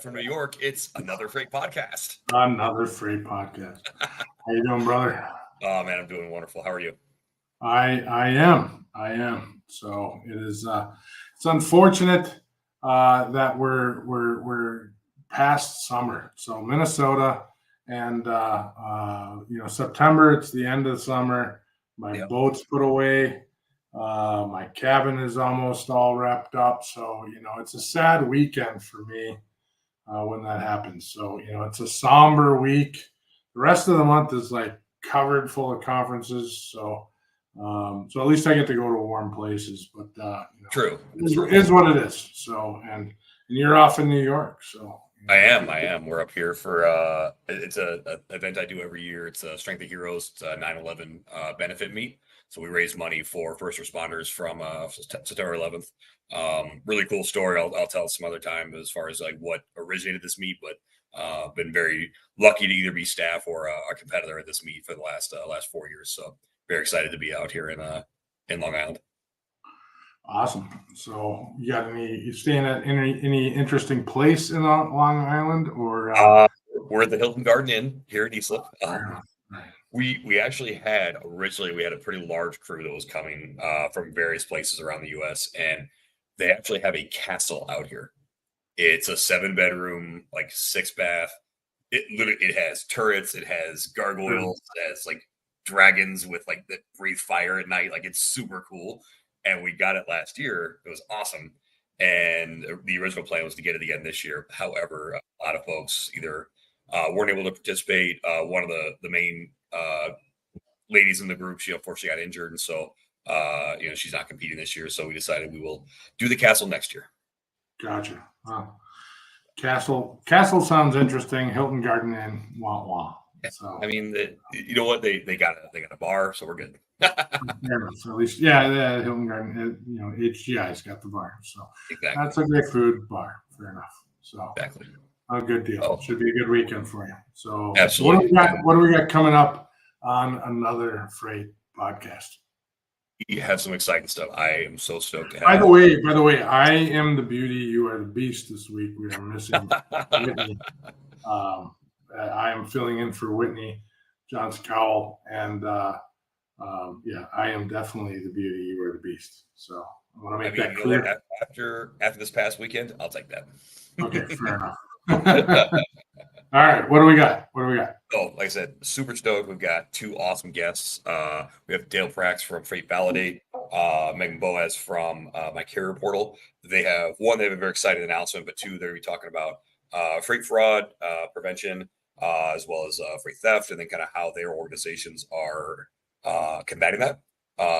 from New York, it's Another Fr8 Podcast. Another Fr8 Podcast. How you doing, brother? Oh man, I'm doing wonderful. How are you? I am. So it is. It's unfortunate that we're past summer. So Minnesota and September. It's the end of the summer. My boat's put away. My cabin is almost all wrapped up. So it's a sad weekend for me when that happens. So it's a somber week. The rest of the month is like covered full of conferences. So at least I get to go to warm places. But True, it is what it is. So and you're off in New York. So I am. We're up here for it's a event I do every year. It's a Strength of Heroes. It's a 9/11 benefit meet. So we raise money for first responders from September 11th. Really cool story. I'll tell some other time as far as like what originated this meet, but been very lucky to either be staff or a competitor at this meet for the last 4 years. So very excited to be out here in Long Island. Awesome. So you staying at any interesting place in Long Island or? We're at the Hilton Garden Inn here in Islip. We actually originally we had a pretty large crew that was coming from various places around the U.S. and they actually have a castle out here. It's a 7-bedroom, like 6-bath. It has turrets, it has gargoyles, it has like dragons with like that breathe fire at night. Like it's super cool. And we got it last year. It was awesome. And the original plan was to get it again this year. However, a lot of folks either weren't able to participate. One of the main ladies in the group, she unfortunately got injured. And so, she's not competing this year. So we decided we will do the castle next year. Gotcha. Castle sounds interesting. Hilton Garden Inn, wah wah. So I mean, you know what? They got a bar, so we're good. So at least, Hilton Garden, HGI's got the bar, so exactly. That's a great food bar. Fair enough. So exactly, a good deal. Should be a good weekend for you. So absolutely. What do we got coming up on Another Fr8 Podcast? You have some exciting stuff. I am so stoked to have. By the way, I am the beauty. You are the beast. This week we are missing Whitney. I am filling in for Whitney John Cowell, and I am definitely the beauty. You are the beast. So I want to make that clear. After this past weekend, I'll take that. Okay, fair enough. All right, what do we got? Oh, like I said, super stoked. We've got 2 awesome guests. We have Dale Prax from Fr8 Validate, Meg Boaz from MyCarrierPortal. They have a very exciting announcement, but 2, they're going to be talking about freight fraud prevention, as well as freight theft, and then kind of how their organizations are combating that.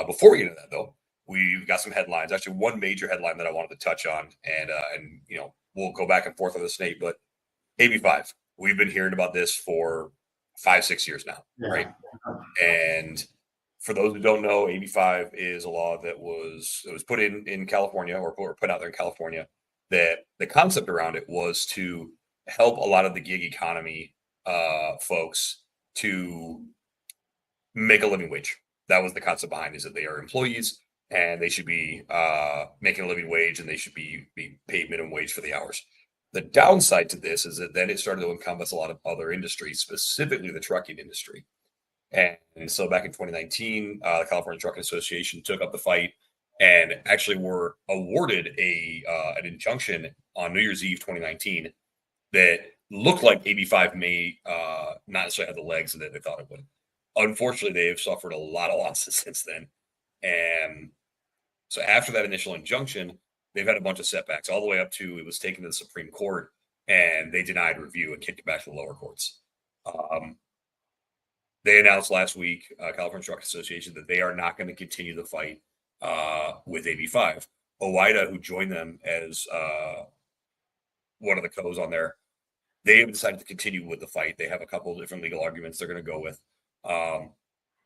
Before we get into that, though, we've got some headlines. Actually, one major headline that I wanted to touch on, and we'll go back and forth on this, Nate, but AB5. We've been hearing about this for 5-6 years now, right? And for those who don't know, AB5 is a law that was put in California or put out there in California. That the concept around it was to help a lot of the gig economy folks to make a living wage. That was the concept behind it, is that they are employees and they should be making a living wage and they should be paid minimum wage for the hours. The downside to this is that then it started to encompass a lot of other industries, specifically the trucking industry. And so back in 2019, the California Trucking Association took up the fight and actually were awarded an injunction on New Year's Eve 2019 that looked like AB5 may not necessarily have the legs that they thought it would. Unfortunately, they have suffered a lot of losses since then. And so after that initial injunction, they've had a bunch of setbacks all the way up to it was taken to the Supreme Court and they denied review and kicked it back to the lower courts. They announced last week, California Trucking Association, that they are not going to continue the fight with AB5. OIDA, who joined them as one of the co's on there, they have decided to continue with the fight. They have a couple of different legal arguments they're going to go with.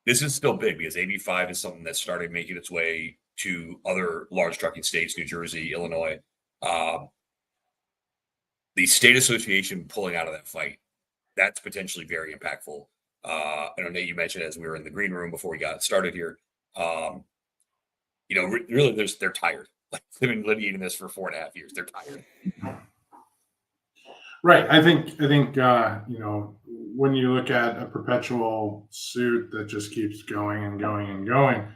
This is still big because AB5 is something that started making its way to other large trucking states, New Jersey, Illinois. The state association pulling out of that fight, that's potentially very impactful. I know Nate, you mentioned as we were in the green room before we got started here, really they're tired. Like they've been litigating this for 4.5 years. They're tired. Right. I think when you look at a perpetual suit that just keeps going and going and going,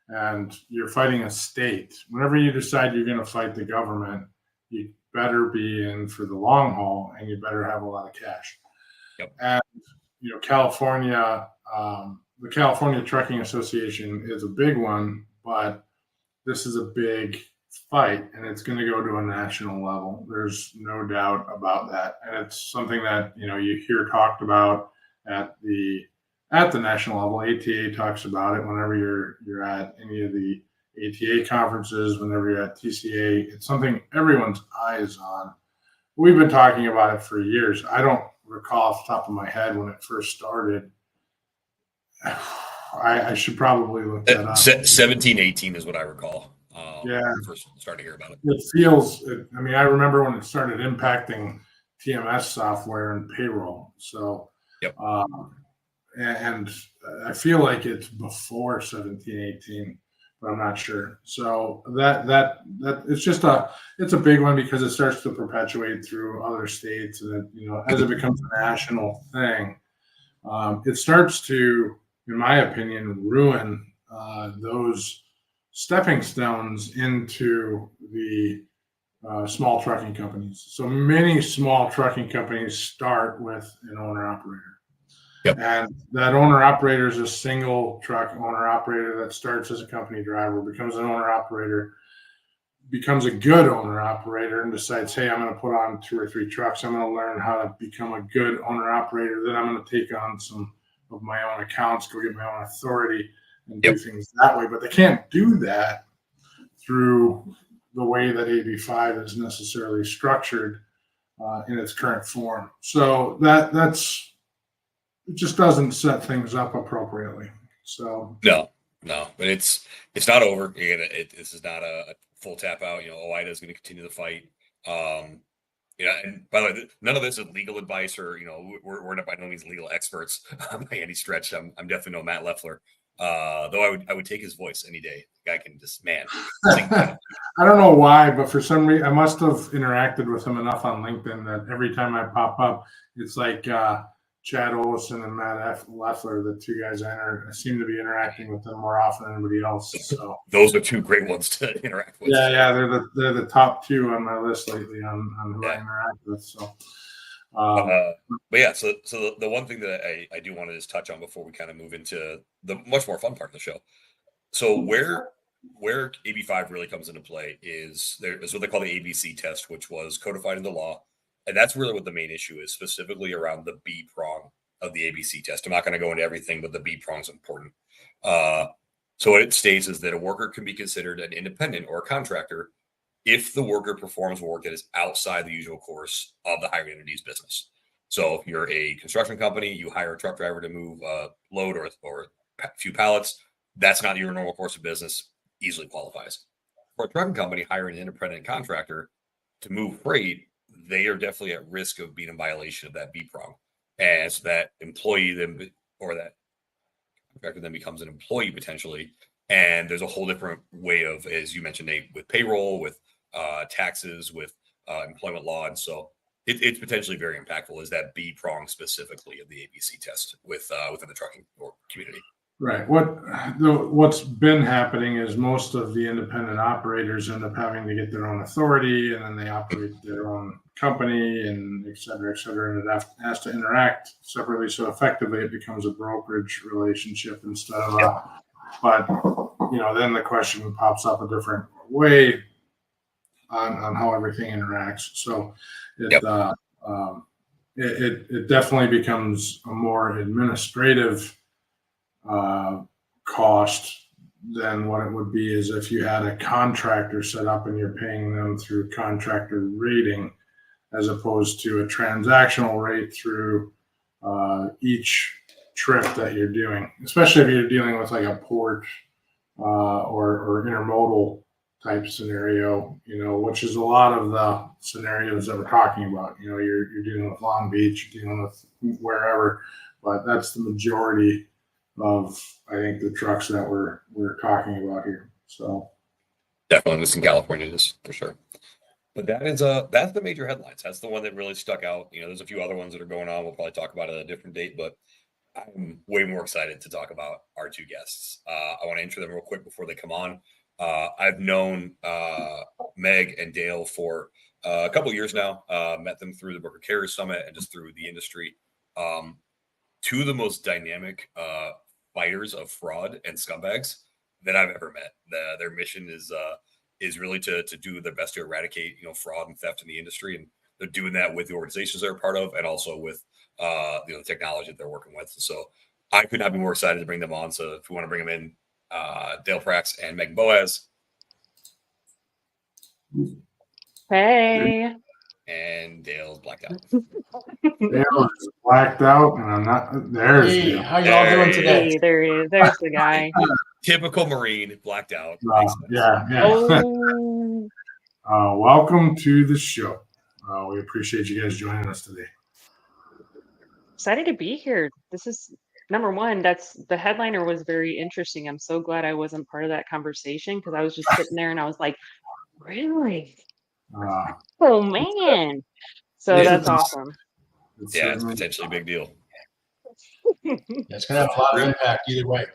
and you're fighting a state, whenever you decide you're going to fight the government, you better be in for the long haul, and you better have a lot of cash. Yep. And California, the California Trucking Association is a big one, but this is a big fight, and it's going to go to a national level. There's no doubt about that, and it's something that you hear talked about at the national level. ATA talks about it whenever you're at any of the ATA conferences, whenever you're at TCA. It's something everyone's eyes on. We've been talking about it for years. I don't recall off the top of my head when it first started. I should probably look that up. 17, 18 is what I recall. Yeah. First started to hear about it. It feels, I remember when it started impacting TMS software and payroll. So, yep. And I feel like it's before 17, 18, but I'm not sure. So that it's a big one because it starts to perpetuate through other states, and as it becomes a national thing, it starts to, in my opinion, ruin those stepping stones into the small trucking companies. So many small trucking companies start with an owner operator. Yep. And that owner operator is a single truck owner operator that starts as a company driver, becomes an owner operator, becomes a good owner operator, and decides, hey, I'm going to put on 2 or 3 trucks. I'm going to learn how to become a good owner operator. Then I'm going to take on some of my own accounts, go get my own authority, and do things that way. But they can't do that through the way that AB5 is necessarily structured in its current form. So it just doesn't set things up appropriately. So no, but it's not over. This is not a full tap out. OIDA is going to continue the fight. And by the way, none of this is legal advice, or we're not by no means legal experts by any stretch. I'm definitely no Matt Leffler. Though I would take his voice any day. The guy can just I don't know why, but for some reason I must have interacted with him enough on LinkedIn that every time I pop up, it's like Chad Olson and Matt Leffler, the 2 guys I seem to be interacting with them more often than anybody else. So those are 2 great ones to interact with. Yeah, they're the top 2 on my list lately on who I interact with. So. But yeah, so the one thing that I do want to just touch on before we kind of move into the much more fun part of the show. So where AB5 really comes into play is what they call the ABC test, which was codified into law. And that's really what the main issue is, specifically around the B prong of the ABC test. I'm not going to go into everything, but the B prong is important. So what it states is that a worker can be considered an independent or a contractor if the worker performs work that is outside the usual course of the hiring entity's business. So if you're a construction company, you hire a truck driver to move a load or a few pallets, that's not your normal course of business, easily qualifies. For a trucking company hiring an independent contractor to move freight, they are definitely at risk of being in violation of that B prong. And so that employee then, or that contractor then becomes an employee potentially. And there's a whole different way of, as you mentioned, Nate, with payroll, with taxes, with employment law. And so it's potentially very impactful, is that B prong specifically of the ABC test within the trucking community. Right. What's been happening is most of the independent operators end up having to get their own authority, and then they operate their own company, and et cetera, and it has to interact separately. So effectively, it becomes a brokerage relationship instead of but then the question pops up a different way on how everything interacts. So it definitely becomes a more administrative cost than what it would be as if you had a contractor set up and you're paying them through contractor rating, as opposed to a transactional rate through each trip that you're doing, especially if you're dealing with like a port or intermodal type scenario, which is a lot of the scenarios that we're talking about. You're dealing with Long Beach, you're dealing with wherever, but that's the majority of, I think, the trucks that we're talking about here. So definitely this in California is for sure. But that's the major headlines. That's the one that really stuck out. There's a few other ones that are going on. We'll probably talk about it at a different date, but I'm way more excited to talk about our two guests. I want to intro them real quick before they come on. I've known Meg and Dale for a couple of years now. Met them through the Broker Carrier Summit and just through the industry. Two of the most dynamic fighters of fraud and scumbags that I've ever met. Their mission is really to do their best to eradicate fraud and theft in the industry, and they're doing that with the organizations they're a part of and also with the technology that they're working with. So I could not be more excited to bring them on. So if you want to bring them in, Dale Prax and Meg Boaz. Hey. And Dale's blacked out. Dale is blacked out, and I'm not. There's Hey, Dale. how y'all doing today? Hey, there he is. There's the guy. Typical Marine, blacked out. Yeah. Oh. Welcome to the show. We appreciate you guys joining us today. Excited to be here. This is number one. The headliner was very interesting. I'm so glad I wasn't part of that conversation because I was just sitting there and I was like, really? Oh man. So that's awesome. It's potentially a big deal. It's going to have a lot of impact either way.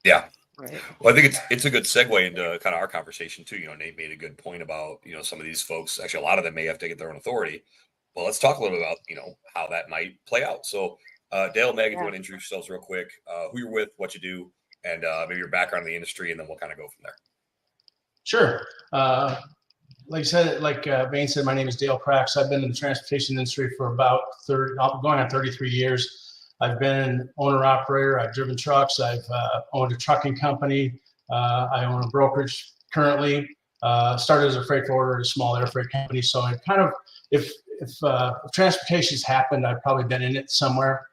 Yeah. Right. Well, I think it's a good segue into kind of our conversation too. Nate made a good point about, some of these folks, actually a lot of them may have to get their own authority. Well, let's talk a little bit about, how that might play out. So Dale, Meg, if you want to introduce yourselves real quick, who you're with, what you do, and maybe your background in the industry, and then we'll kind of go from there. Sure. Like I said, Bain said, my name is Dale Prax. I've been in the transportation industry for about going on 33 years. I've been an owner-operator. I've driven trucks. I've owned a trucking company. I own a brokerage currently. Started as a freight forwarder at a small air freight company. So I kind of, if transportation's happened, I've probably been in it somewhere.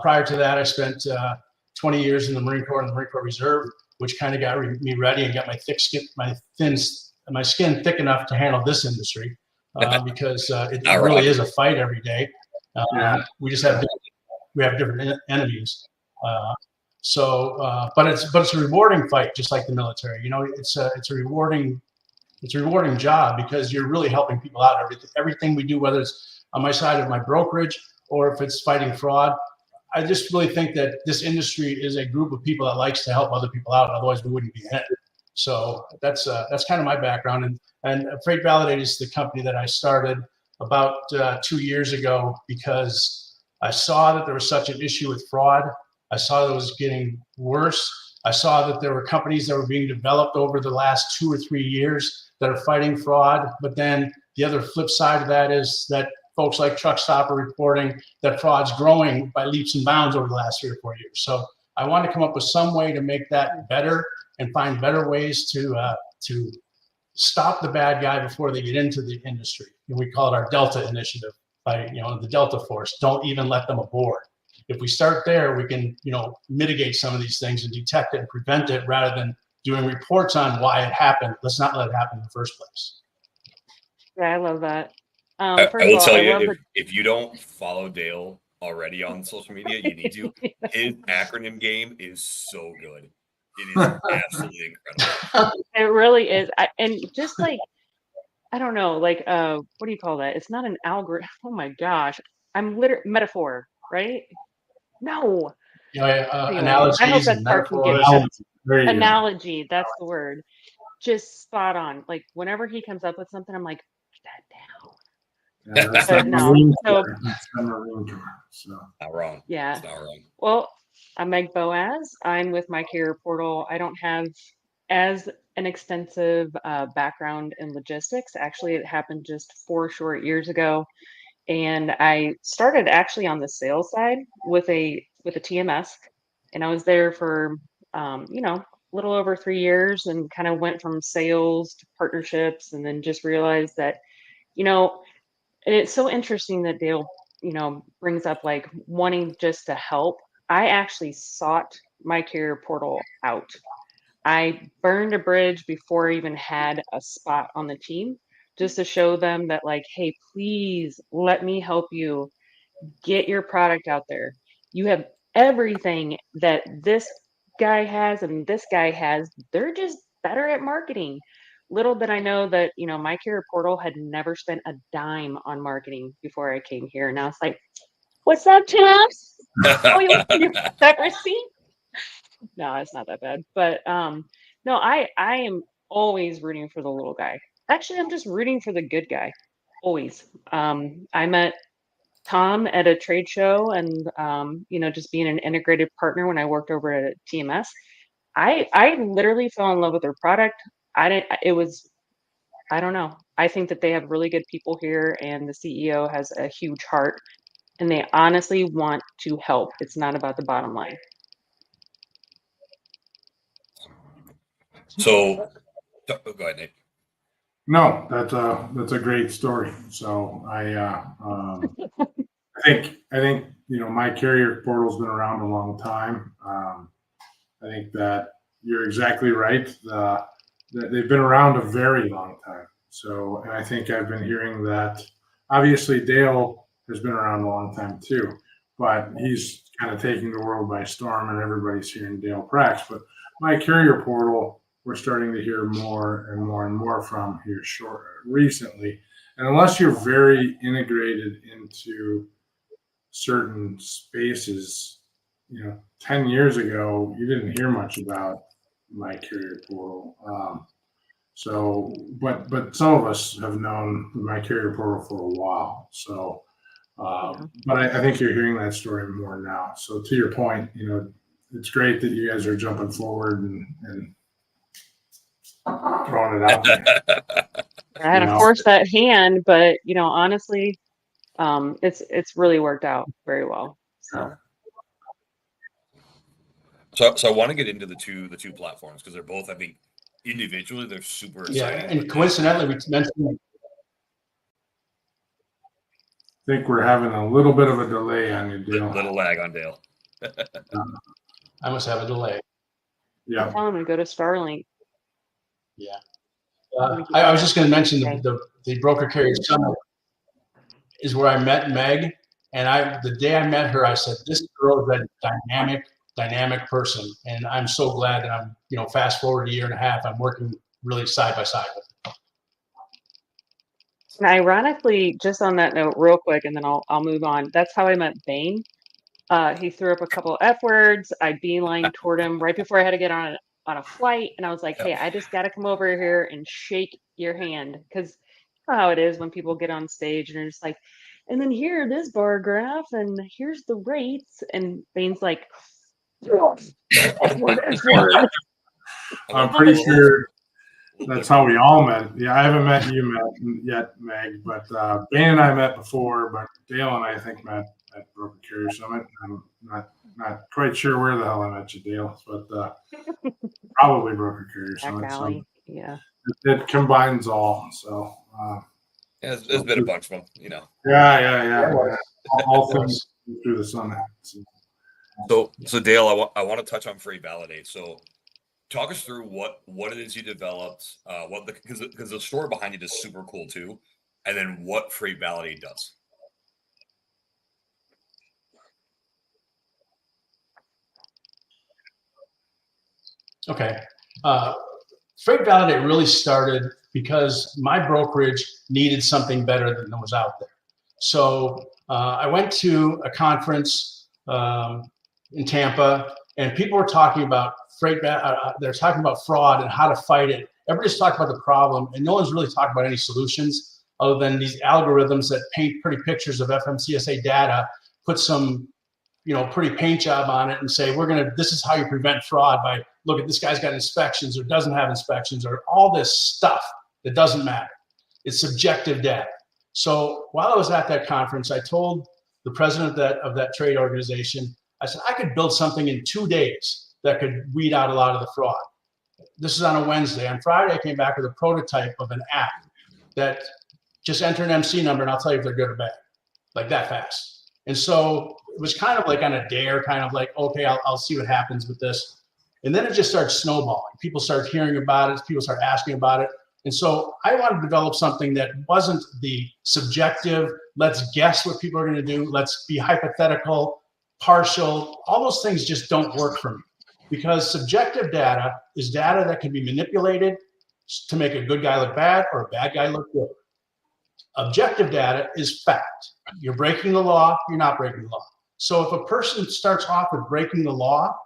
Prior to that, I spent 20 years in the Marine Corps and the Marine Corps Reserve, which kind of got me ready and got my skin thick enough to handle this industry because it really is a fight every day. We just have different enemies. But it's a rewarding fight, just like the military. It's a rewarding job because you're really helping people out. Everything we do, whether it's on my side of my brokerage or if it's fighting fraud, I just really think that this industry is a group of people that likes to help other people out. Otherwise, we wouldn't be in it. So that's kind of my background. And Freight Validate is the company that I started about 2 years ago because I saw that there was such an issue with fraud. I saw that it was getting worse. I saw that there were companies that were being developed over the last 2 or 3 years that are fighting fraud. But then the other flip side of that is that folks like Truck Stop are reporting that fraud's growing by leaps and bounds over the last 3 or 4 years. So I want to come up with some way to make that better and find better ways to stop the bad guy before they get into the industry. And we call it our Delta Initiative, by the Delta Force. Don't even let them aboard. If we start there, we can mitigate some of these things and detect it and prevent it rather than doing reports on why it happened. Let's not let it happen in the first place. Yeah, I love that. I will tell you, if you don't follow Dale already on social media, you need to. His acronym game is so good. It is absolutely incredible. It really is. And just like, I don't know, like, what do you call that? It's not an algorithm. Oh my gosh. I'm metaphor, right? No. Analogies. I hope that's Analogy. Analogy. That's the word. Just spot on. Like whenever he comes up with something, I'm like, put that down. Yeah, that's not not wrong. Yeah. It's not wrong. Well, I'm Meg Boaz. I'm with MyCarrierPortal. I don't have as an extensive background in logistics. Actually, it happened just 4 short years ago. And I started actually on the sales side with a TMS. And I was there for, a little over 3 years and kind of went from sales to partnerships and then just realized that, and it's so interesting that Dale, brings up like wanting just to help. I actually sought MyCarrierPortal out. I burned a bridge before I even had a spot on the team just to show them that like, hey, please let me help you get your product out there. You have everything that this guy has and this guy has. They're just better at marketing. little did I know that, My Career Portal had never spent a dime on marketing before I came here. Now it's like, what's up, champs? Oh, you want that receipt? No, it's not that bad. But no, I am always rooting for the little guy. Actually, I'm just rooting for the good guy. Always. I met Tom at a trade show, and just being an integrated partner when I worked over at TMS. I literally fell in love with their product. I don't know. I think that they have really good people here, and the CEO has a huge heart, and they honestly want to help. It's not about the bottom line. So, go ahead, Nate. No, that's a great story. So I think my carrier portal's been around a long time. I think that you're exactly right. That they've been around a very long time. So, and I think I've been hearing that. Obviously, Dale has been around a long time too, but he's kind of taking the world by storm, and everybody's hearing Dale Prax. But my carrier portal, we're starting to hear more and more and more from here recently. And unless you're very integrated into certain spaces, 10 years ago, you didn't hear much about my carrier portal. But some of us have known my carrier portal for a while. So, but I think you're hearing that story more now. So to your point, it's great that you guys are jumping forward and throwing it out there. I had to force that hand, but honestly, it's really worked out very well. So I want to get into the two platforms, because they're both, I think, individually they're super exciting. Yeah, and coincidentally, we mentioned. I think we're having a little bit of a delay on you, Dale. Little lag on Dale. I must have a delay. Yeah. Tell him to go to Starlink. Yeah. I was just going to mention the Broker Carrier Summit is where I met Meg, and the day I met her, I said, "This girl is a dynamic person," and I'm so glad that I'm, fast forward a year and a half, I'm working really side by side with her. And ironically, just on that note, real quick, and then I'll move on. That's how I met Bain. He threw up a couple F words. I beelined toward him right before I had to get on a flight, and I was like, "Hey, I just got to come over here and shake your hand," because you know how it is when people get on stage and they're just like, "And then here, this bar graph, and here's the rates," and Bain's like, F word. I'm pretty sure that's how we all met. Yeah, I haven't met you yet, Meg, but Bain and I met before, but Dale and I think met at Broker Carrier Summit. I'm not quite sure where the hell I met you, Dale, but probably Broker Carrier Summit. So yeah, it combines all. So yeah, there's been a bunch of them, Yeah. All things through the summit. So Dale, I want to touch on Freight Validate. So talk us through what it is you developed, because the story behind it is super cool too, and then what Freight Validate does. Okay. Freight Validate really started because my brokerage needed something better than was out there. So I went to a conference in Tampa, and people were talking about they're talking about fraud and how to fight it. Everybody's talking about the problem, and no one's really talking about any solutions other than these algorithms that paint pretty pictures of FMCSA data, put some pretty paint job on it, and say, this is how you prevent fraud by, look at this guy's got inspections or doesn't have inspections, or all this stuff that doesn't matter. It's subjective data. So while I was at that conference, I told the president of that trade organization, I said, I could build something in 2 days that could weed out a lot of the fraud. This is on a Wednesday. On Friday, I came back with a prototype of an app that just enter an MC number and I'll tell you if they're good or bad, like that fast. And so it was kind of like on a dare, kind of like, okay, I'll see what happens with this. And then it just started snowballing. People started hearing about it. People started asking about it. And so I wanted to develop something that wasn't the subjective, let's guess what people are going to do, let's be hypothetical, partial. All those things just don't work for me, because subjective data is data that can be manipulated, to make a good guy look bad or a bad guy look good. Objective data is fact. You're breaking the law, you're not breaking the law. So if a person starts off with breaking the law,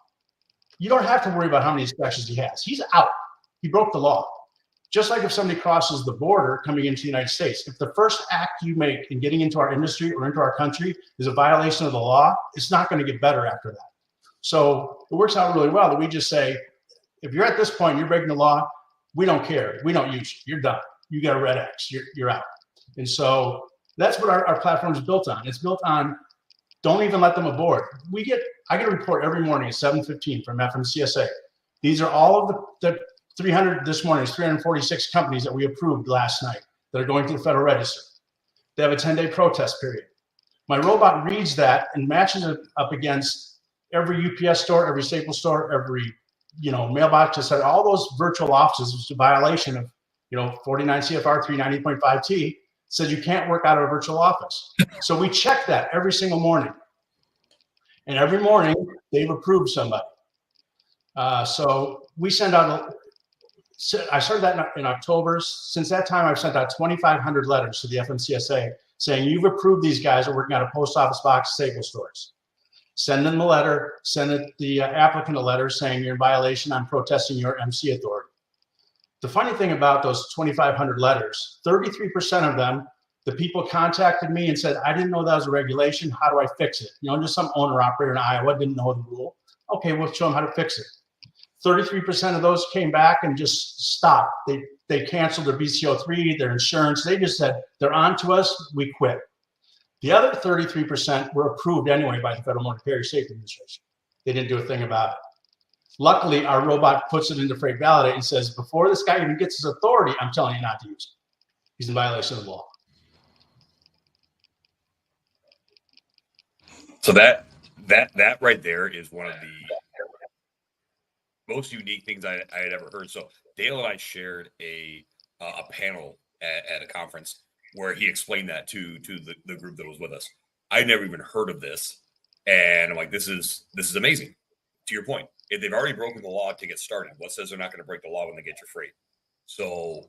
you don't have to worry about how many inspections he has. He's out. He broke the law. Just like if somebody crosses the border coming into the United States, if the first act you make in getting into our industry or into our country is a violation of the law, it's not going to get better after that. So it works out really well that we just say, if you're at this point, you're breaking the law, we don't care. We don't use you. You're done. You got a red X. You're out. And so that's what our platform is built on. It's built on don't even let them aboard. I get a report every morning at 7:15 from FMCSA. These are all of the 300 this morning, 346 companies that we approved last night that are going to the Federal Register. They have a 10-day protest period. My robot reads that and matches it up against every UPS store, every Staples store, every mailbox, all those virtual offices, which is a violation of 49 CFR 390.5T. Says you can't work out of a virtual office. So we check that every single morning. And every morning they've approved somebody. So we send out, I started that in October. Since that time, I've sent out 2,500 letters to the FMCSA saying, you've approved these guys are working out of post office box Staples stores. Send them a letter, send the applicant a letter saying you're in violation, I'm protesting your MC authority. The funny thing about those 2,500 letters, 33% of them, the people contacted me and said, I didn't know that was a regulation. How do I fix it? Just some owner operator in Iowa didn't know the rule. Okay, we'll show them how to fix it. 33% of those came back and just stopped. They canceled their BCO3, their insurance. They just said, they're on to us, we quit. The other 33% were approved anyway by the Federal Motor Carrier Safety Administration. They didn't do a thing about it. Luckily, our robot puts it into Freight Validate and says, before this guy even gets his authority, I'm telling you not to use it. He's in violation of the law. So that right there is one of the most unique things I had ever heard. So Dale and I shared a panel at a conference where he explained that to the group that was with us. I never even heard of this, and I'm like, this is amazing. To your point, if they've already broken the law to get started, what says they're not going to break the law when they get your freight? So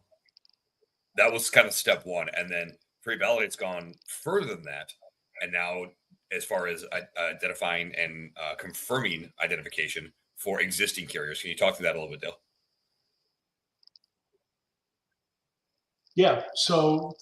that was kind of step one, and then Freight Validate's gone further than that, and now as far as identifying and confirming identification for existing carriers. Can you talk through that a little bit, Dale? Yeah, so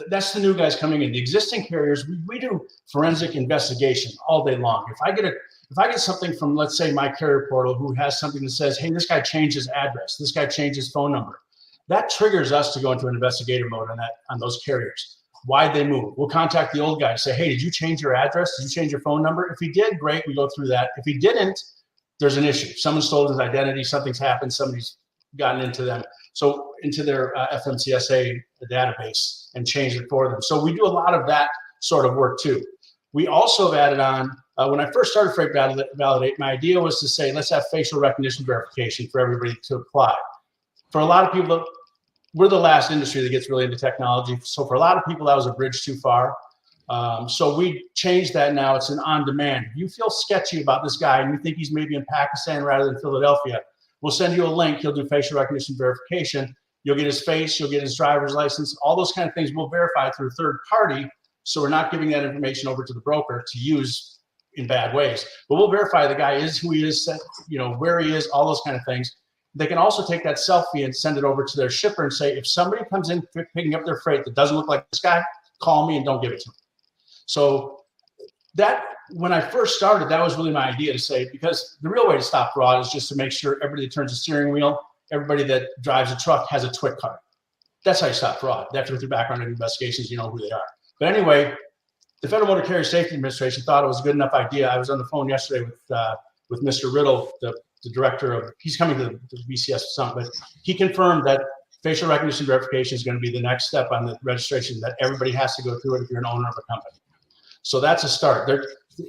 that's the new guys coming in. The existing carriers, we do forensic investigation all day long. If I get something from, let's say, MyCarrierPortal, who has something that says, hey, this guy changed his address, this guy changed his phone number, that triggers us to go into an investigative mode on those carriers. Why'd they move? We'll contact the old guy and say, hey, did you change your address? Did you change your phone number? If he did, great, we go through that. If he didn't, there's an issue. Someone stole his identity, something's happened, somebody's gotten into them. So into their FMCSA database and changed it for them. So we do a lot of that sort of work too. We also have added on, when I first started Freight Validate, my idea was to say, let's have facial recognition verification for everybody to apply. For a lot of people, we're the last industry that gets really into technology. So for a lot of people, that was a bridge too far. So we changed that now. It's an on-demand. If you feel sketchy about this guy and you think he's maybe in Pakistan rather than Philadelphia, we'll send you a link. He'll do facial recognition verification. You'll get his face. You'll get his driver's license. All those kind of things we'll verify through a third party. So we're not giving that information over to the broker to use in bad ways. But we'll verify the guy is who he is, where he is, all those kind of things. They can also take that selfie and send it over to their shipper and say, if somebody comes in picking up their freight that doesn't look like this guy, call me and don't give it to me. So that, when I first started, that was really my idea to say, because the real way to stop fraud is just to make sure everybody that turns a steering wheel, everybody that drives a truck has a TWIC card. That's how you stop fraud. After through background investigations, you know who they are. But anyway, the Federal Motor Carrier Safety Administration thought it was a good enough idea. I was on the phone yesterday with Mr. Riddle, the director of, he's coming to the VCS summit, but he confirmed that facial recognition verification is going to be the next step on the registration, that everybody has to go through it if you're an owner of a company. So that's a start.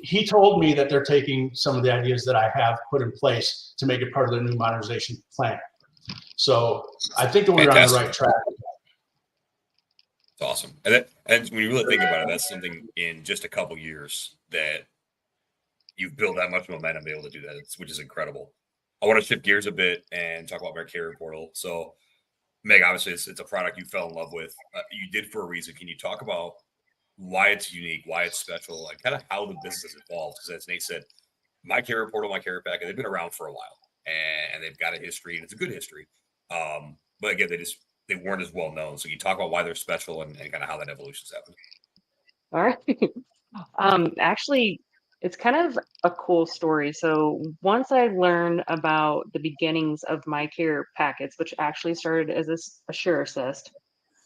He told me that they're taking some of the ideas that I have put in place to make it part of their new modernization plan. So I think that we're on the right track. It's awesome. And when you really think about it, that's something in just a couple years that you've built that much momentum to be able to do that, which is incredible. I want to shift gears a bit and talk about MyCarrierPortal. So Meg, obviously it's a product you fell in love with. You did for a reason. Can you talk about why it's unique, why it's special, like kind of how the business evolves? Because as Nate said, My Carrier Portal, My Carrier Packet, they've been around for a while, and they've got a history, and it's a good history. But again, they weren't as well known. So you talk about why they're special and kind of how that evolution's happened. All right. Actually, it's kind of a cool story. So once I learned about the beginnings of MyCare packets, which actually started as a Sure Assist,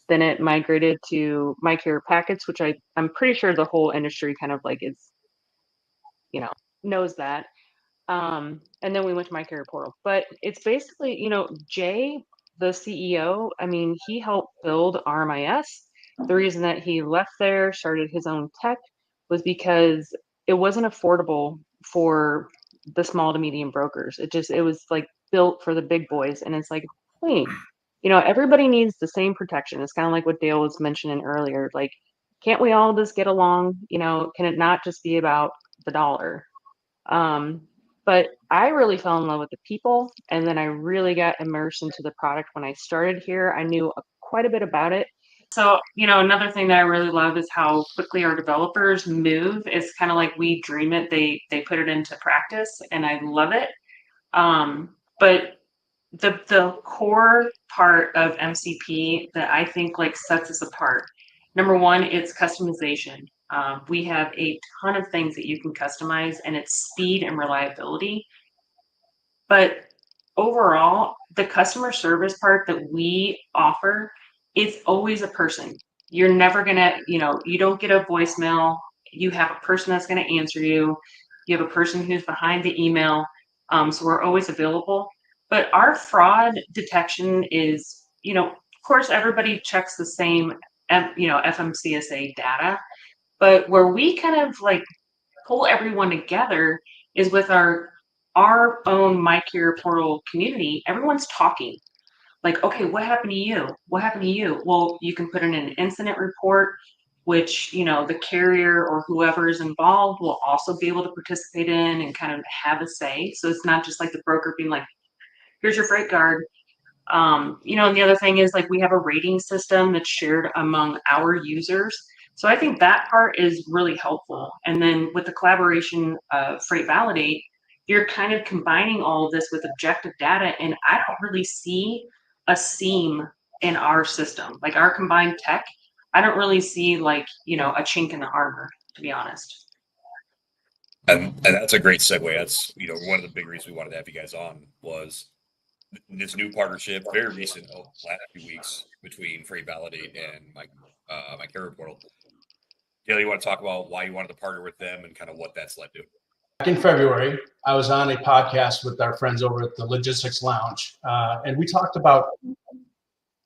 then it migrated to MyCare packets, which I'm pretty sure the whole industry kind of like is, knows that. And then we went to MyCarrierPortal. But it's basically, Jay, the CEO, I mean, he helped build RMIS. The reason that he left there, started his own tech, was because it wasn't affordable for the small to medium brokers. It was like built for the big boys. And it's like, hey, everybody needs the same protection. It's kind of like what Dale was mentioning earlier. Like, can't we all just get along? Can it not just be about the dollar? But I really fell in love with the people, and then I really got immersed into the product when I started here. I knew quite a bit about it. So, another thing that I really love is how quickly our developers move. It's kind of like we dream it, they put it into practice, and I love it. But the core part of MCP that I think like sets us apart, number one, it's customization. We have a ton of things that you can customize, and it's speed and reliability. But overall, the customer service part that we offer, it's always a person. You're never gonna, you don't get a voicemail. You have a person that's gonna answer you. You have a person who's behind the email. So we're always available. But our fraud detection is, of course, everybody checks the same, FMCSA data. But where we kind of like pull everyone together is with our own MyCarrierPortal community. Everyone's talking. Like, okay, what happened to you? What happened to you? Well, you can put in an incident report, which, the carrier or whoever is involved will also be able to participate in and kind of have a say. So it's not just like the broker being like, here's your freight guard. And the other thing is like we have a rating system that's shared among our users. So I think that part is really helpful. And then with the collaboration of Freight Validate, you're kind of combining all of this with objective data. And I don't really see a seam in our system. Like our combined tech, I don't really see like, a chink in the armor, to be honest. And that's a great segue. That's, one of the big reasons we wanted to have you guys on was this new partnership, very recent, last few weeks, between Freight Validate and my Carrier Portal. Dale, you want to talk about why you wanted to partner with them and kind of what that's led to? Back in February, I was on a podcast with our friends over at the Logistics Lounge, and we talked about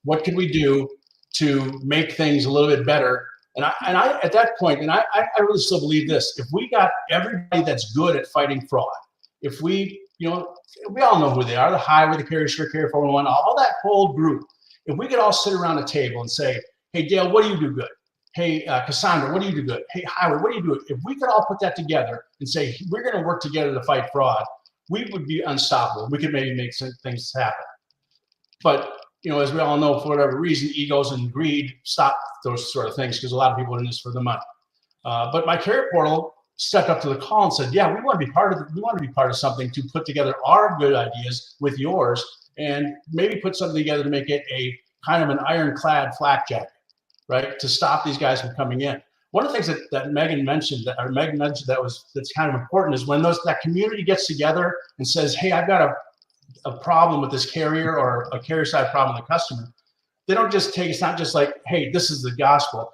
what could we do to make things a little bit better. And I at that point, and I really still believe this: if we got everybody that's good at fighting fraud, if we, we all know who they are, the Highway, the Carrier Sure, Carrier 411, all that whole group. If we could all sit around a table and say, hey, Dale, what do you do good? Hey, Cassandra, what do you do good? Hey, Highway, what do you do? If we could all put that together and say, we're going to work together to fight fraud, we would be unstoppable. We could maybe make some things happen. But, as we all know, for whatever reason, egos and greed stop those sort of things because a lot of people are in this for the money. But MyCarrierPortal stepped up to the call and said, yeah, we want to be part of something to put together our good ideas with yours and maybe put something together to make it a kind of an ironclad flak jacket, right? To stop these guys from coming in. One of the things that Meg mentioned that's kind of important is when that community gets together and says, hey, I've got a problem with this carrier or a carrier side problem with the customer. They don't just it's not just like, hey, this is the gospel.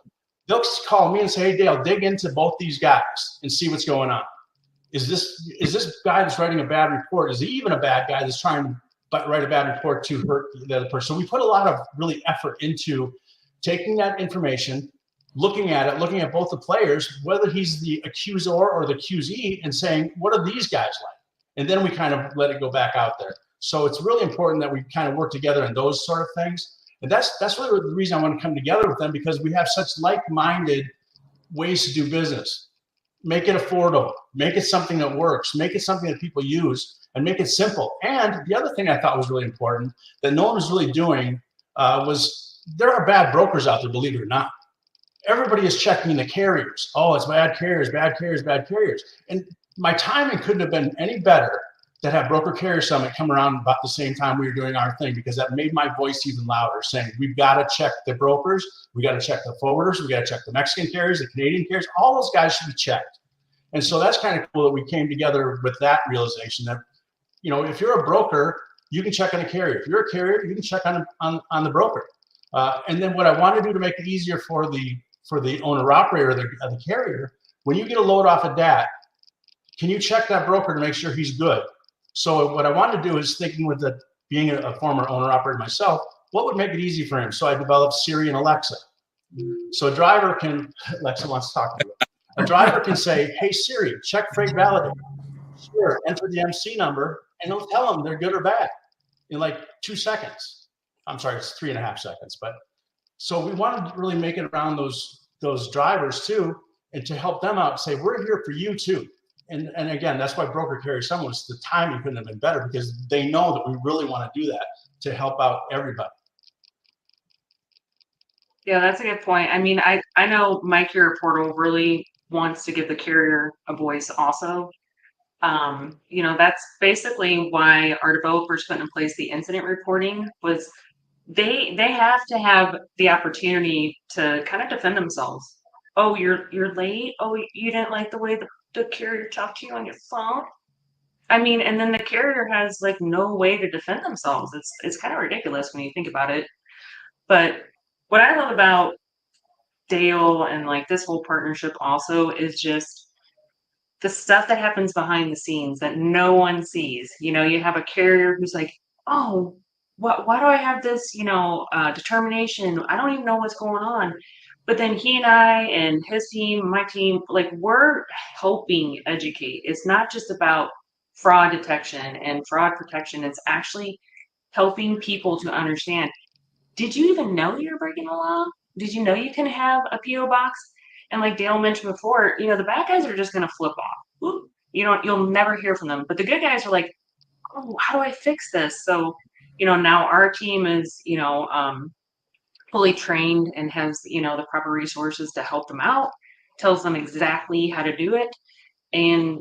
They'll just call me and say, hey, Dale, dig into both these guys and see what's going on. Is this guy that's writing a bad report, is he even a bad guy that's trying to write a bad report to hurt the other person? So we put a lot of really effort into taking that information, looking at both the players, whether he's the accuser or the accusee, and saying, what are these guys like? And then we kind of let it go back out there. So it's really important that we kind of work together in those sort of things. And that's really the reason I want to come together with them, because we have such like-minded ways to do business. Make it affordable, make it something that works, make it something that people use, and make it simple. And the other thing I thought was really important that no one was really doing was there are bad brokers out there, believe it or not. Everybody is checking the carriers. Oh, it's bad carriers, bad carriers, bad carriers. And my timing couldn't have been any better to have Broker Carrier Summit come around about the same time we were doing our thing, because that made my voice even louder, saying we've got to check the brokers, we got to check the forwarders, we got to check the Mexican carriers, the Canadian carriers, all those guys should be checked. And so that's kind of cool that we came together with that realization that, if you're a broker, you can check on a carrier. If you're a carrier, you can check on the broker. And then what I want to do to make it easier for the owner operator of the carrier, when you get a load off a DAT, can you check that broker to make sure he's good? So what I want to do is thinking with being a former owner operator myself, what would make it easy for him? So I developed Siri and Alexa. So a driver can, Alexa wants to talk to you. A driver can say, hey Siri, check freight validate. Sure, enter the MC number, and it'll tell them they're good or bad in like 2 seconds. I'm sorry, it's 3.5 seconds. But so we wanted to really make it around those drivers too, and to help them out, say we're here for you too. And again, that's why Broker Carrier Summit was, the timing couldn't have been better, because they know that we really want to do that to help out everybody. Yeah, that's a good point. I mean, I know MyCarrierPortal really wants to give the carrier a voice also. That's basically why our developers put in place the incident reporting. Was they have to have the opportunity to kind of defend themselves. Oh, you're late. Oh, you didn't like the way the carrier talked to you on your phone. I mean, and then the carrier has like no way to defend themselves. It's kind of ridiculous when you think about it. But what I love about Dale and like this whole partnership also is just the stuff that happens behind the scenes that no one sees. You have a carrier who's like, oh, why do I have this, determination? I don't even know what's going on. But then he and I and his team, my team, like we're helping educate. It's not just about fraud detection and fraud protection. It's actually helping people to understand. Did you even know you're breaking the law? Did you know you can have a PO box? And like Dale mentioned before, the bad guys are just going to flip off. Ooh, you'll never hear from them. But the good guys are like, oh, how do I fix this? So, now our team is, fully trained and has, the proper resources to help them out, tells them exactly how to do it. And,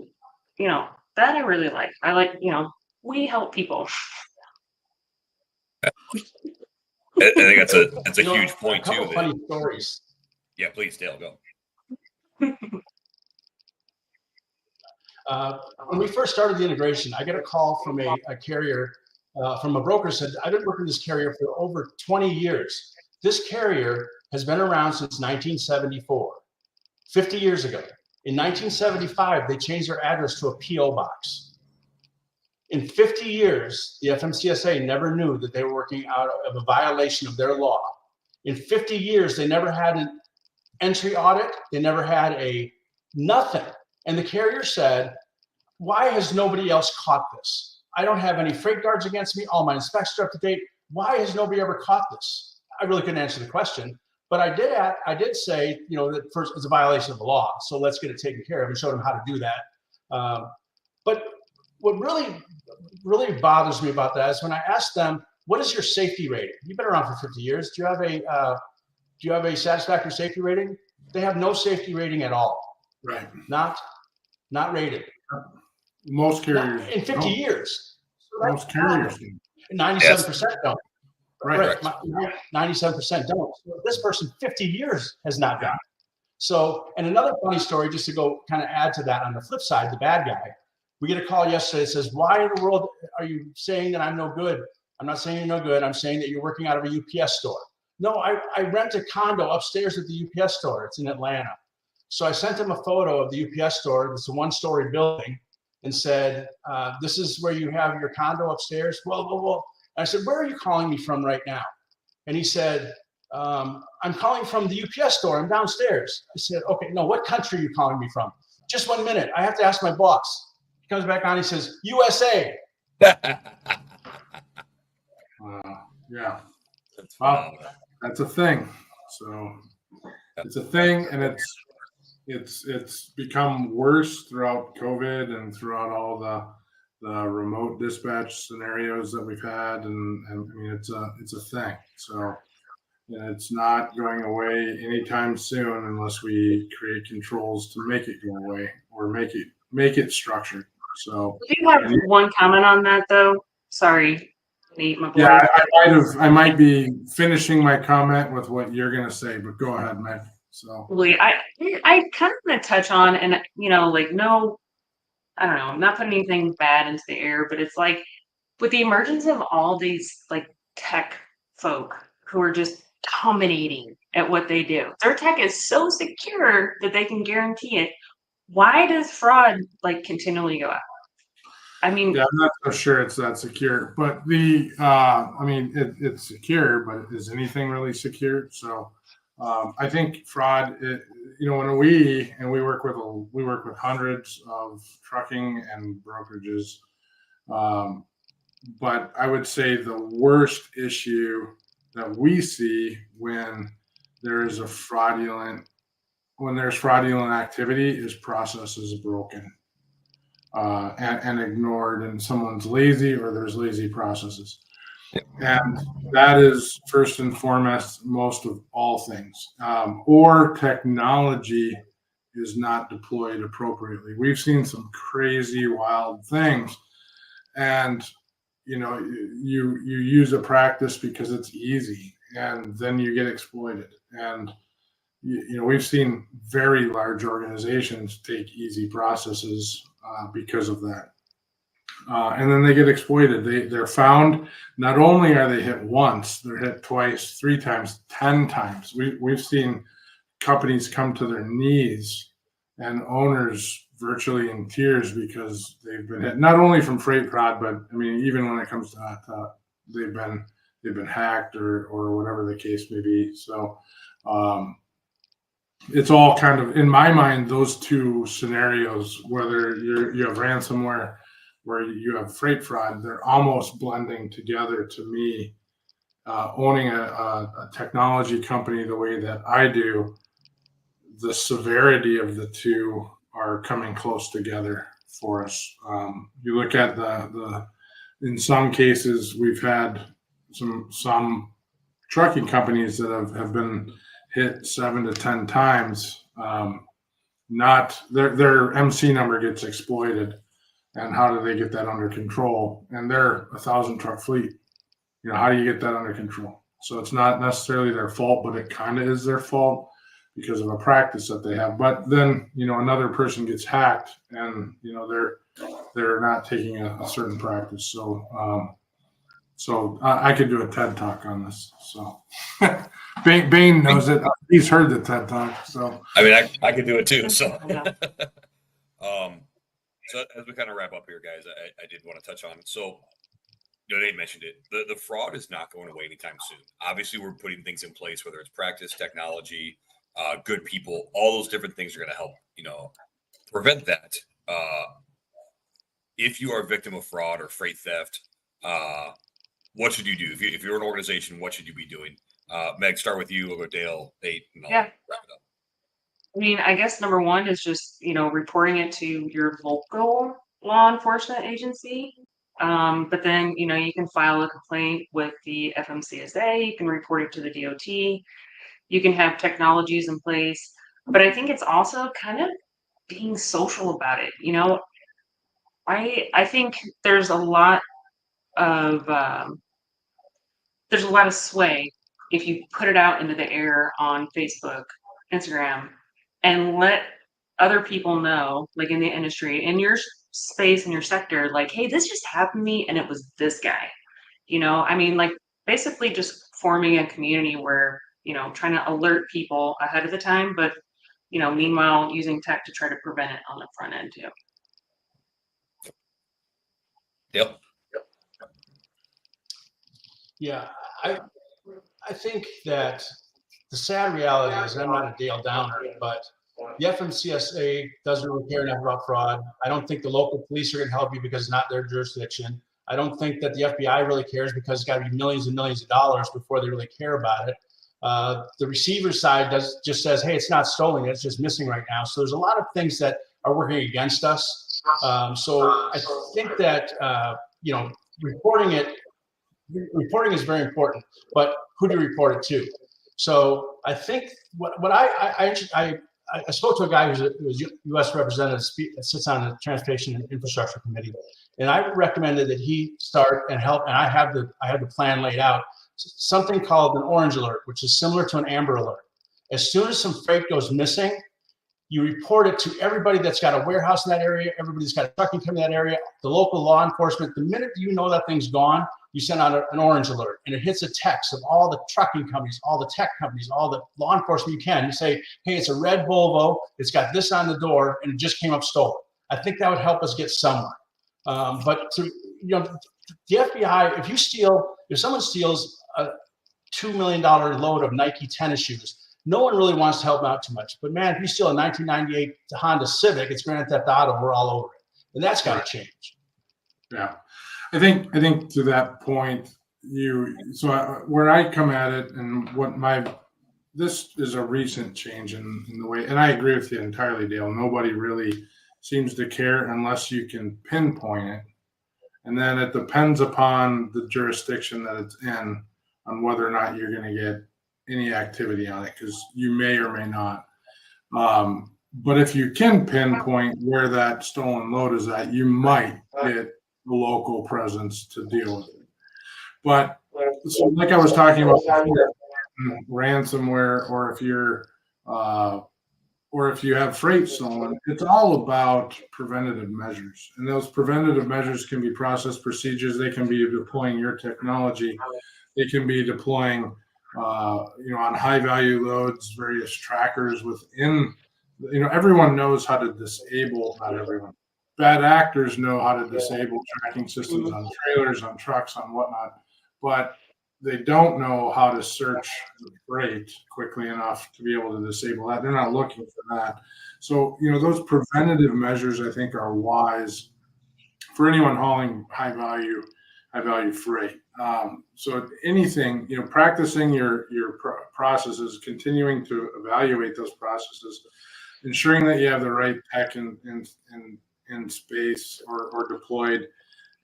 that I really like. I like, we help people. I think that's a huge point too. Funny stories. Yeah, please, Dale, go. When we first started the integration, I get a call from a carrier, from a broker, said, I've been working with this carrier for over 20 years. This carrier has been around since 1974, 50 years ago. In 1975, they changed their address to a PO box. In 50 years, the FMCSA never knew that they were working out of a violation of their law. In 50 years, they never had an entry audit. They never had nothing. And the carrier said, why has nobody else caught this? I don't have any freight guards against me. All my inspections are up to date. Why has nobody ever caught this? I really couldn't answer the question, but I did say, that first it's a violation of the law. So let's get it taken care of, and showed them how to do that. But what really bothers me about that is when I ask them, what is your safety rating? You've been around for 50 years. Do you have a satisfactory safety rating? They have no safety rating at all. Right. Not rated. Most carriers in 50 years. Most carriers. 97% don't. Right. 97% don't. So this person 50 years has not done. So, and another funny story, just to go kind of add to that on the flip side, the bad guy. We get a call yesterday that says, why in the world are you saying that I'm no good? I'm not saying you're no good. I'm saying that you're working out of a UPS store. No, I rent a condo upstairs at the UPS store. It's in Atlanta. So I sent him a photo of the UPS store. It's a one-story building, and said, this is where you have your condo upstairs? Well. I said, where are you calling me from right now? And he said, I'm calling from the UPS store. I'm downstairs. I said, okay, no, what country are you calling me from? Just 1 minute. I have to ask my boss. He comes back on. He says, USA. Yeah. Well, that's a thing. So it's a thing, and it's become worse throughout COVID and throughout all the remote dispatch scenarios that we've had, and I mean it's a thing. So it's not going away anytime soon unless we create controls to make it go away or make it structured. So I do have one comment on that though. Sorry, Nate, my boy. yeah, I might be finishing my comment with what you're gonna say, but go ahead, Meg. So I kind of want to touch on, and like no, I don't know, I'm not putting anything bad into the air, but it's like with the emergence of all these like tech folk who are just dominating at what they do. Their tech is so secure that they can guarantee it. Why does fraud like continually go up? I mean, yeah, I'm not so sure it's that secure, but I mean, it's secure, but is anything really secure? So I think fraud, when we work with hundreds of trucking and brokerages, but I would say the worst issue that we see when there's fraudulent activity is processes broken and ignored, and someone's lazy or there's lazy processes. And that is first and foremost most of all things, or technology is not deployed appropriately. We've seen some crazy wild things, and you use a practice because it's easy, and then you get exploited. And we've seen very large organizations take easy processes because of that. And then they get exploited. They're found. Not only are they hit once, they're hit twice, 3 times, 10 times. We've seen companies come to their knees and owners virtually in tears because they've been hit, not only from freight fraud, but I mean, even when it comes to that, they've been hacked or whatever the case may be. So it's all kind of, in my mind, those two scenarios, whether you have ransomware, where you have freight fraud, they're almost blending together to me. Owning a technology company the way that I do, the severity of the two are coming close together for us. You look at in some cases, we've had some trucking companies that have been hit 7 to 10 times. Not their MC number gets exploited. And how do they get that under control? And they're 1,000 truck fleet. How do you get that under control? So it's not necessarily their fault, but it kind of is their fault because of a practice that they have. But then, another person gets hacked, and they're not taking a certain practice. So I could do a TED talk on this. So Bain knows it. He's heard the TED talk. So I mean, I could do it too. So. So as we kind of wrap up here, guys, I did want to touch on. So, Nate mentioned it. The fraud is not going away anytime soon. Obviously, we're putting things in place, whether it's practice, technology, good people, all those different things are going to help, prevent that. If you are a victim of fraud or freight theft, what should you do? If you're an organization, what should you be doing? Meg, start with you. We'll go Dale, Nate, and I'll wrap it up. I mean, I guess number one is just, reporting it to your local law enforcement agency. But then, you can file a complaint with the FMCSA. You can report it to the DOT. You can have technologies in place. But I think it's also kind of being social about it. I think there's a lot of sway if you put it out into the air on Facebook, Instagram, and let other people know, like in the industry, in your space, in your sector, like, hey, this just happened to me and it was this guy. I mean, like basically just forming a community where, trying to alert people ahead of the time, but, meanwhile using tech to try to prevent it on the front end too. Yep. Yeah, I think that the sad reality is, I'm not a Dale Downer, but the FMCSA doesn't really care enough about fraud. I don't think the local police are going to help you because it's not their jurisdiction. I don't think that the FBI really cares because it's got to be millions and millions of dollars before they really care about it. The receiver side just says, hey, it's not stolen. It's just missing right now. So there's a lot of things that are working against us. So I think that reporting is very important, but who do you report it to? So I think what I spoke to a guy who's a U.S. representative that sits on the Transportation and Infrastructure Committee, and I recommended that he start and help. And I have the plan laid out. Something called an orange alert, which is similar to an amber alert. As soon as some freight goes missing, you report it to everybody that's got a warehouse in that area, everybody that's got a trucking company in that area, the local law enforcement. The minute you know that thing's gone, you send out an orange alert, and it hits a text of all the trucking companies, all the tech companies, all the law enforcement you can. You say, hey, it's a red Volvo. It's got this on the door, and it just came up stolen. I think that would help us get somewhere. But the FBI, if someone steals a $2 million load of Nike tennis shoes, no one really wants to help out too much. But man, if you steal a 1998 Honda Civic, it's Grand Theft Auto. We're all over it, and that's got to change. Yeah, I think to that point, where I come at it, and this is a recent change in the way, and I agree with you entirely, Dale. Nobody really seems to care unless you can pinpoint it, and then it depends upon the jurisdiction that it's in on whether or not you're going to get any activity on it, because you may or may not. But if you can pinpoint where that stolen load is at, you might get the local presence to deal with it. But so like I was talking about before, ransomware, or if you have freight stolen, it's all about preventative measures. And those preventative measures can be process procedures. They can be deploying your technology. They can be deploying on high value loads, various trackers within, everyone knows how to disable, not everyone. Bad actors know how to disable tracking systems on trailers, on trucks, on whatnot, but they don't know how to search the freight quickly enough to be able to disable that. They're not looking for that. So, those preventative measures, I think, are wise for anyone hauling high value freight. So anything, practicing your processes, continuing to evaluate those processes, ensuring that you have the right tech in space or deployed,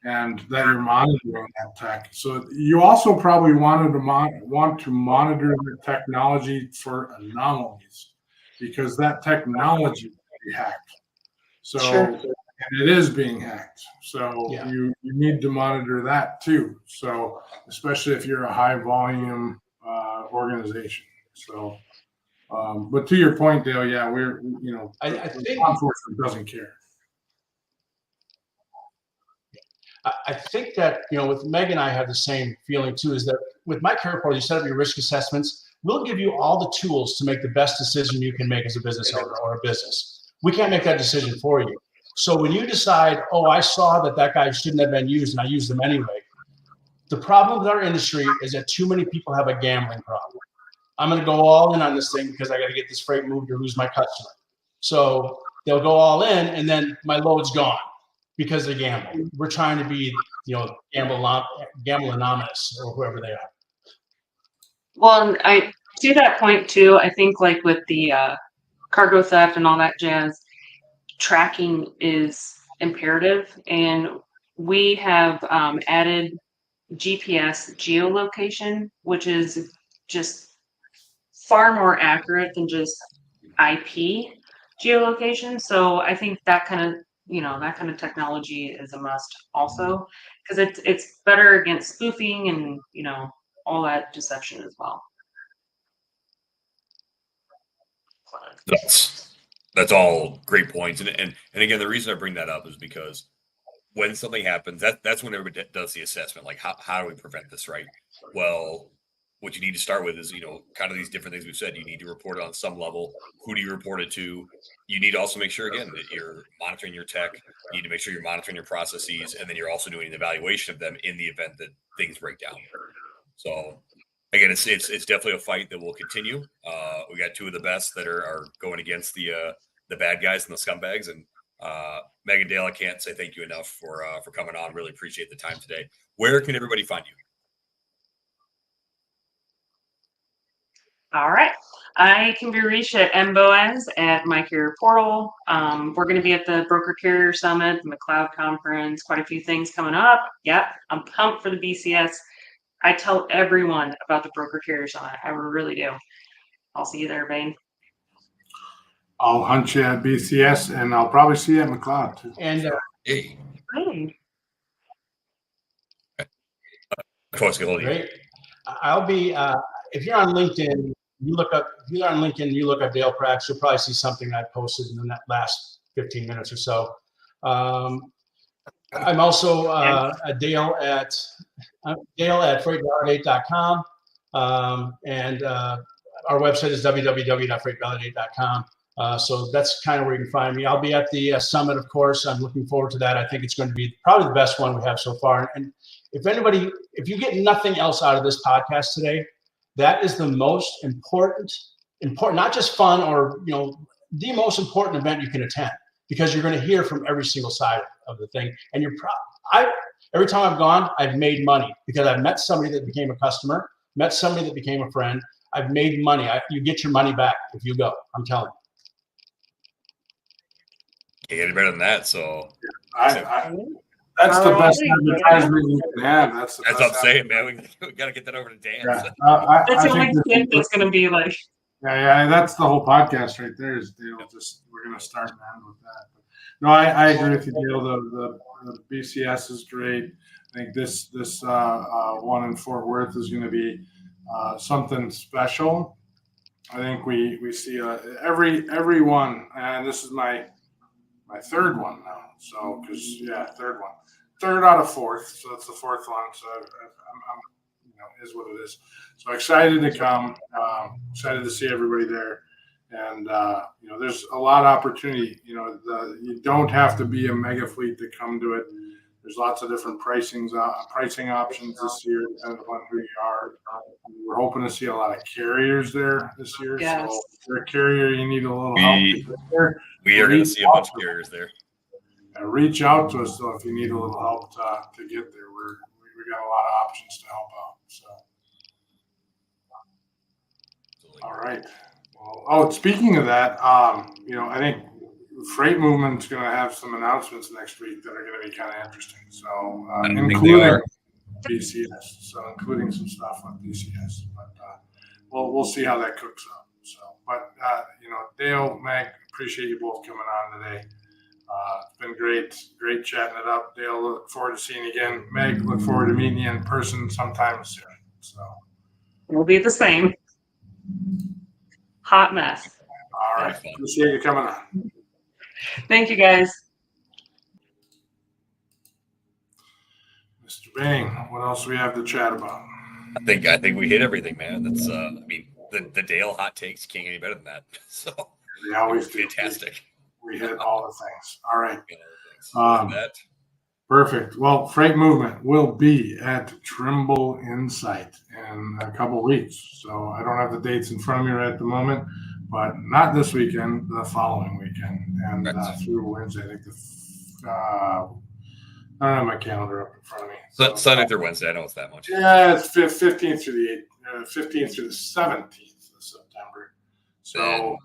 and that you're monitoring that tech. So you also probably want to monitor the technology for anomalies, because that technology can be hacked. So. Sure. And it is being hacked. So yeah. You need to monitor that too. So especially if you're a high volume organization. So, but to your point, Dale, yeah, I think law enforcement doesn't care. I think that, with Meg and I have the same feeling too, is that with MyCarrierPortal, you set up your risk assessments. We'll give you all the tools to make the best decision you can make as a business owner or a business. We can't make that decision for you. So when you decide, I saw that guy shouldn't have been used and I used them anyway, the problem with our industry is that too many people have a gambling problem. I'm going to go all in on this thing because I got to get this freight moved or lose my customer. So they'll go all in, and then my load's gone because they gamble. We're trying to be, gamble anonymous or whoever they are. Well, I to that point too, I think like with the cargo theft and all that jazz, tracking is imperative, and we have added GPS geolocation, which is just far more accurate than just IP geolocation. So I think that kind of technology is a must also, because it's better against spoofing and all that deception as well. That's all great points. And again, the reason I bring that up is because when something happens, that's when everybody does the assessment. Like, how do we prevent this, right? Well, what you need to start with is, kind of these different things we've said. You need to report it on some level. Who do you report it to? You need to also make sure, again, that you're monitoring your tech. You need to make sure you're monitoring your processes, and then you're also doing an evaluation of them in the event that things break down. So again, it's definitely a fight that will continue. We got two of the best that are going against the bad guys and the scumbags. And Meg and Dale, I can't say thank you enough for coming on. Really appreciate the time today. Where can everybody find you? All right. I can be reached at MBoaz at MyCarrierPortal. We're going to be at the Broker Carrier Summit, the McLeod Conference, quite a few things coming up. Yep, I'm pumped for the BCS. I tell everyone about the Broker Carrier Summit. I really do. I'll see you there, Bain. I'll hunt you at BCS, and I'll probably see you at McLeod too. And Hey, Hey. Coach, get hold of you. great. I'll be if you're on LinkedIn, you look up Dale Prax, you'll probably see something I posted in the last 15 minutes or so. I'm also Dale at Fr8 and our website is www.fr8 so that's kind of where you can find me. I'll be at the summit, of course. I'm looking forward to that. I think it's going to be probably the best one we have so far. And if you get nothing else out of this podcast today, that is the most important, not just fun or, the most important event you can attend, because you're going to hear from every single side of the thing. And every time I've gone, I've made money because I've met somebody that became a customer, met somebody that became a friend. I've made money. You get your money back if you go. I'm telling you. Can't get any better than that. So That's the best advertisement you can have. That's what I'm saying, man. We got to get that over to Dan. Yeah. That's the only thing that's going to be like. Yeah, that's the whole podcast right there. Is Dale? We're going to start and end with that. But no, I agree with you, Dale. The BCS is great. I think this one in Fort Worth is going to be something special. I think we see every one, and this is my third one now. So, third out of fourth. So that's the fourth one. So I'm is what it is. So excited to come. Excited to see everybody there. And there's a lot of opportunity. You don't have to be a mega fleet to come to it. There's lots of different pricing options this year, depending on who you are. We're hoping to see a lot of carriers there this year. Yes. So if you're a carrier, you need a little help to get there. We are going to see a bunch of carriers there. Reach out to us, though, if you need a little help to get there. We got a lot of options to help out. So, all right. Well, speaking of that, I think freight movement's going to have some announcements next week that are going to be kind of interesting. So, including BCS. So, including some stuff on BCS. But we'll see how that cooks up. So, but Dale, Meg, appreciate you both coming on today. It's been great chatting it up. Dale, look forward to seeing you again. Meg, look forward to meeting you in person sometime soon. So We'll be the same. Hot mess. All right. Appreciate you coming on. Thank you, guys. Mr. Bain, what else we have to chat about? I think we hit everything, man. That's the Dale hot takes can't get any better than that. So We always do. Fantastic. We hit all the things. All right. That. Perfect. Well, freight movement will be at Trimble Insight in a couple weeks. So I don't have the dates in front of me right at the moment, but not this weekend, the following weekend. And through Wednesday, I think I don't have my calendar up in front of me. So, Sunday through Wednesday, I know it's that much. Yeah, it's 15th through the 15th through the 17th of September. So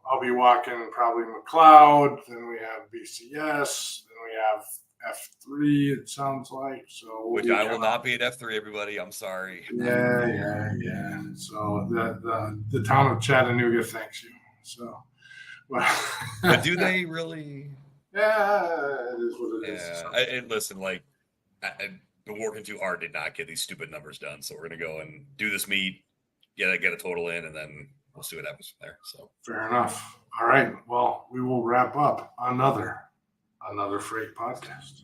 I'll be walking probably McLeod, then we have BCS, then we have F3, it sounds like. So Which I will not be at F3, everybody. I'm sorry. Yeah. So the town of Chattanooga thanks you. So, but do they really? Yeah, it is what it is. Yeah, and listen, I've been working too hard to not get these stupid numbers done. So we're gonna go and do this meet, get a total in, and then we'll see what happens from there. So fair enough. All right. Well, we will wrap up another Fr8 podcast.